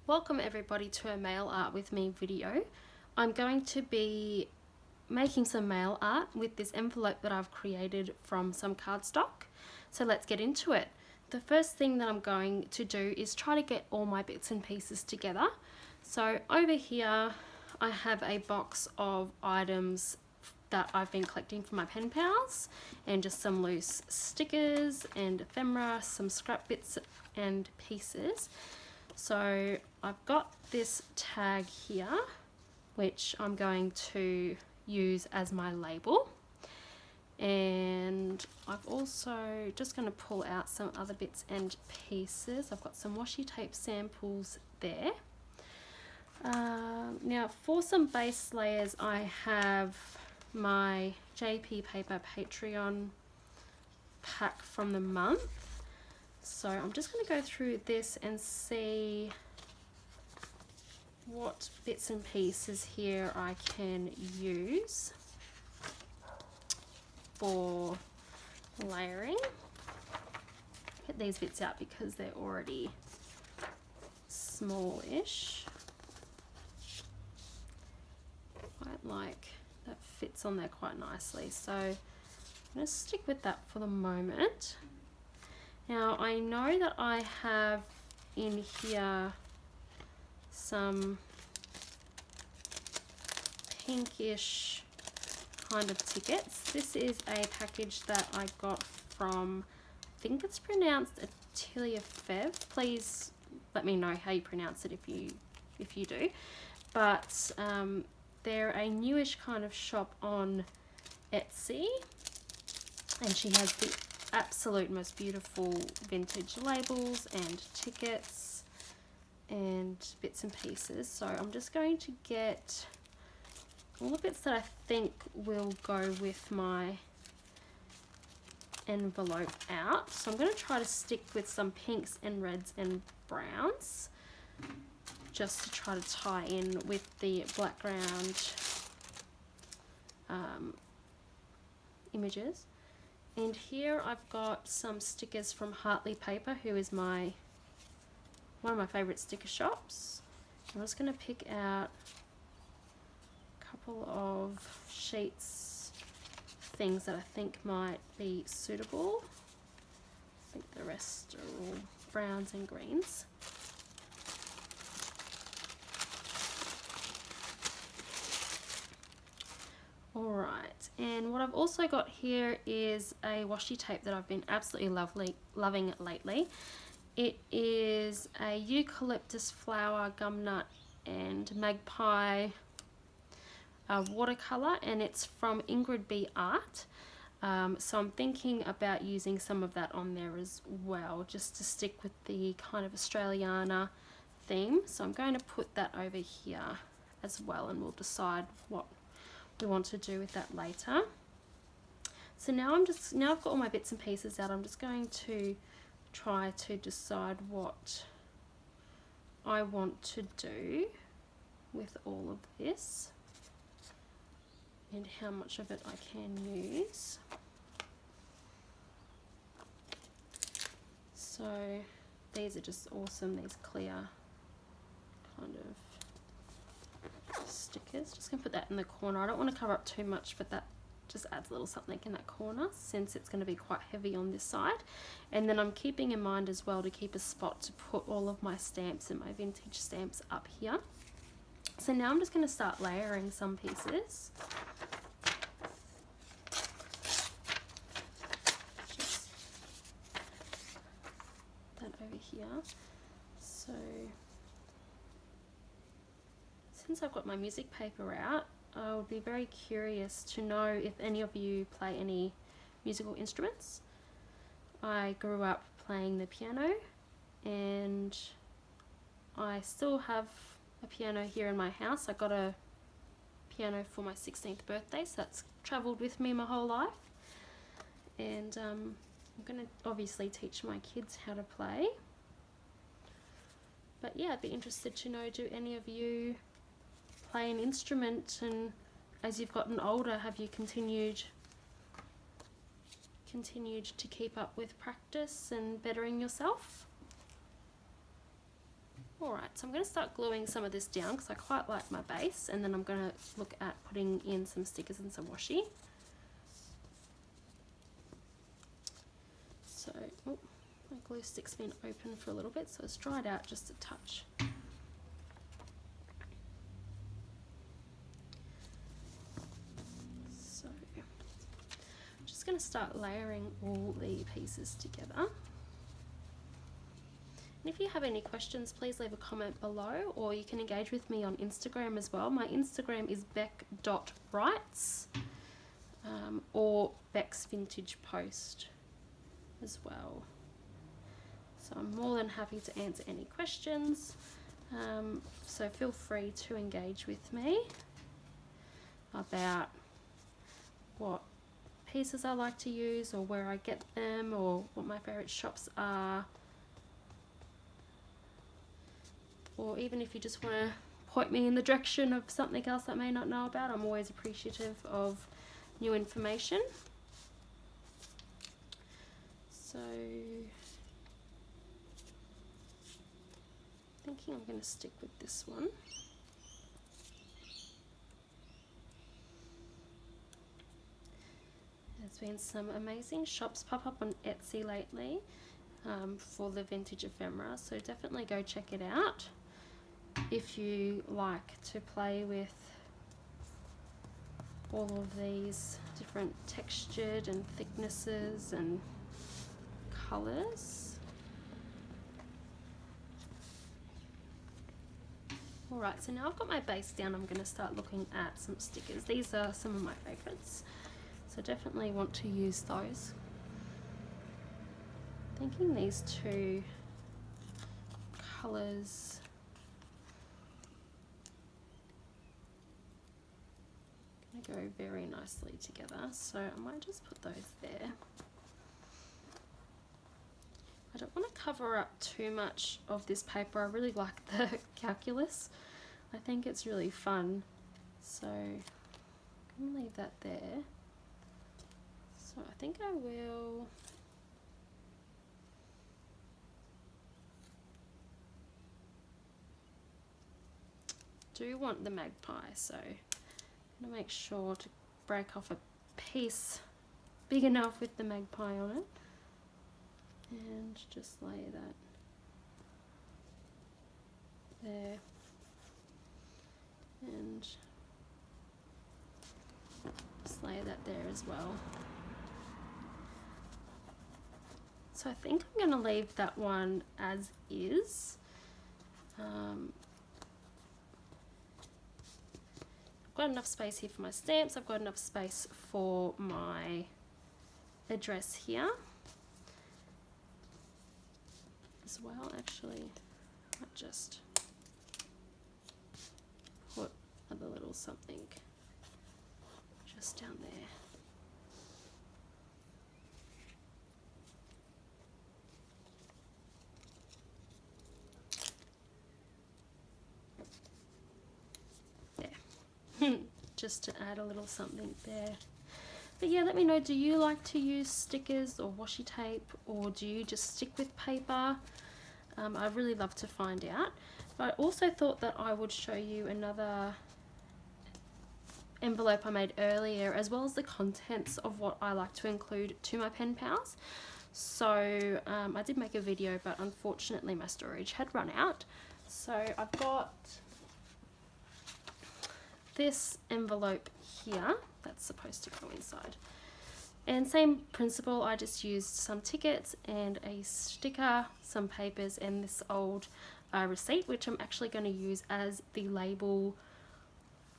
Welcome everybody to a mail art with me video. I'm going to be making some mail art with this envelope that I've created from some cardstock. So let's get into it. The first thing that I'm going to do is try to get all my bits and pieces together. So over here I have a box of items that I've been collecting from my pen pals, and just some loose stickers and ephemera, some scrap bits and pieces. So I've got this tag here, which I'm going to use as my label. And I've also just going to pull out some other bits and pieces. I've got some washi tape samples there. Now for some base layers, I have my JP Paper Patreon pack from the month. So I'm just going to go through this and see what bits and pieces here I can use for layering. Get these bits out because they're already smallish. Quite like that fits on there quite nicely. So I'm going to stick with that for the moment. Now I know that I have in here some pinkish kind of tickets. This is a package that I got from, I think it's pronounced Atelier Fev. Please let me know how you pronounce it if you do. But they're a newish kind of shop on Etsy, and she has the absolute most beautiful vintage labels and tickets and bits and pieces. So I'm just going to get all the bits that I think will go with my envelope out. So I'm going to try to stick with some pinks and reds and browns, just to try to tie in with the background images. And here I've got some stickers from Hartley Paper, who is one of my favourite sticker shops. I'm just going to pick out a couple of sheets, things that I think might be suitable. I think the rest are all browns and greens. Alright, and what I've also got here is a washi tape that I've been absolutely loving lately. It is a eucalyptus flower, gumnut and magpie watercolour, and it's from Ingrid B Art. So I'm thinking about using some of that on there as well, just to stick with the kind of Australiana theme. So I'm going to put that over here as well, and we'll decide what we want to do with that later. So now I've got all my bits and pieces out. I'm just going to try to decide what I want to do with all of this and how much of it I can use. So these are just awesome, these clear kind of stickers. Just gonna put that in the corner. I don't want to cover up too much, but that just adds a little something in that corner, since it's going to be quite heavy on this side. And then I'm keeping in mind as well to keep a spot to put all of my stamps and my vintage stamps up here. So now I'm just going to start layering some pieces. Just that over here. So since I've got my music paper out, I would be very curious to know if any of you play any musical instruments. I grew up playing the piano, and I still have a piano here in my house. I got a piano for my 16th birthday, so that's travelled with me my whole life. And I'm going to obviously teach my kids how to play. But yeah, I'd be interested to know, do any of you play an instrument, and as you've gotten older, have you continued to keep up with practice and bettering yourself? Alright, so I'm going to start gluing some of this down because I quite like my base, and then I'm going to look at putting in some stickers and some washi. So, oh, my glue stick's been open for a little bit, so it's dried out just a touch. So, I'm just going to start layering all the pieces together. And if you have any questions, please leave a comment below, or you can engage with me on Instagram as well. My Instagram is beck.writes or Beck's Vintage Post as well. So I'm more than happy to answer any questions. So feel free to engage with me about what pieces I like to use, or where I get them, or what my favourite shops are. Or even if you just want to point me in the direction of something else that I may not know about, I'm always appreciative of new information. So, thinking I'm going to stick with this one. There's been some amazing shops pop up on Etsy lately for the vintage ephemera, so definitely go check it out if you like to play with all of these different textured and thicknesses and colours. Alright, so now I've got my base down, I'm going to start looking at some stickers. These are some of my favourites, so definitely want to use those. Thinking these two colours go very nicely together, so I might just put those there. I don't want to cover up too much of this paper. I really like the calculus. I think it's really fun, so I'm going to leave that there. So I think I will want the magpie, so I'm going to make sure to break off a piece big enough with the magpie on it, and just lay that there, and just lay that there as well. So I think I'm going to leave that one as is. I've got enough space here for my stamps, I've got enough space for my address here as well. Actually, I might just put a little something just down there. Just to add a little something there. But yeah, let me know, do you like to use stickers or washi tape, or do you just stick with paper? I'd really love to find out. But I also thought that I would show you another envelope I made earlier, as well as the contents of what I like to include to my pen pals. So I did make a video, but unfortunately my storage had run out. So I've got this envelope here that's supposed to go inside, and same principle, I just used some tickets and a sticker, some papers, and this old receipt, which I'm actually going to use as the label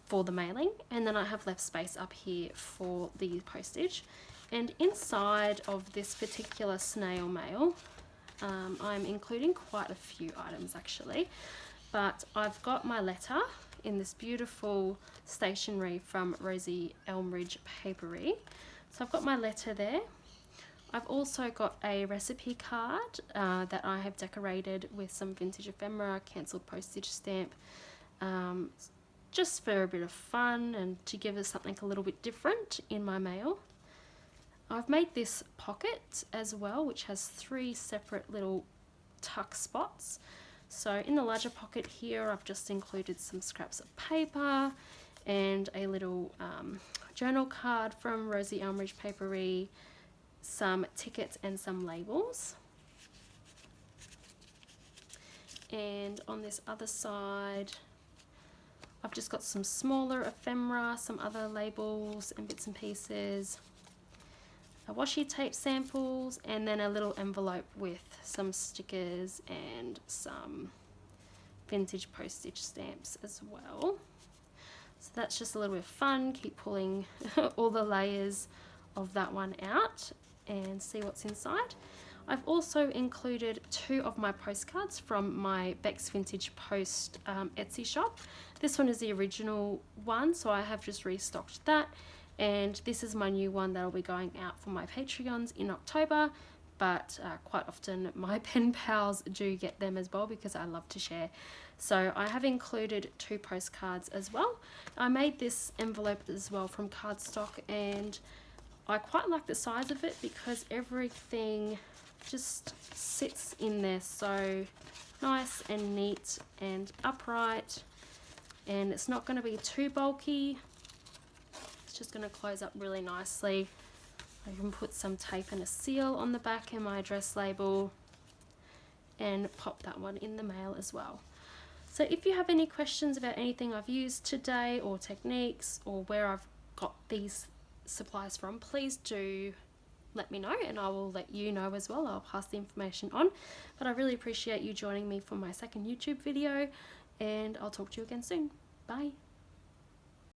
for the mailing, and then I have left space up here for the postage. And inside of this particular snail mail, I'm including quite a few items actually, but I've got my letter in this beautiful stationery from Rosie Elmridge Papery. So I've got my letter there. I've also got a recipe card that I have decorated with some vintage ephemera, cancelled postage stamp, just for a bit of fun and to give us something a little bit different in my mail. I've made this pocket as well, which has 3 separate little tuck spots. So in the larger pocket here, I've just included some scraps of paper and a little journal card from Rosie Elmridge Papery, some tickets and some labels. And on this other side, I've just got some smaller ephemera, some other labels and bits and pieces, a washi tape samples, and then a little envelope with some stickers and some vintage postage stamps as well. So that's just a little bit of fun. Keep pulling all the layers of that one out and see what's inside. I've also included 2 of my postcards from my Beck's Vintage Post Etsy shop. This one is the original one, so I have just restocked that. And this is my new one that will be going out for my Patreons in October. But quite often my pen pals do get them as well because I love to share. So I have included 2 postcards as well. I made this envelope as well from cardstock, and I quite like the size of it because everything just sits in there so nice and neat and upright, and it's not going to be too bulky. It's just going to close up really nicely. I can put some tape and a seal on the back and my address label and pop that one in the mail as well. So if you have any questions about anything I've used today or techniques or where I've got these supplies from, please do let me know and I will let you know as well. I'll pass the information on. But I really appreciate you joining me for my second YouTube video, and I'll talk to you again soon. Bye.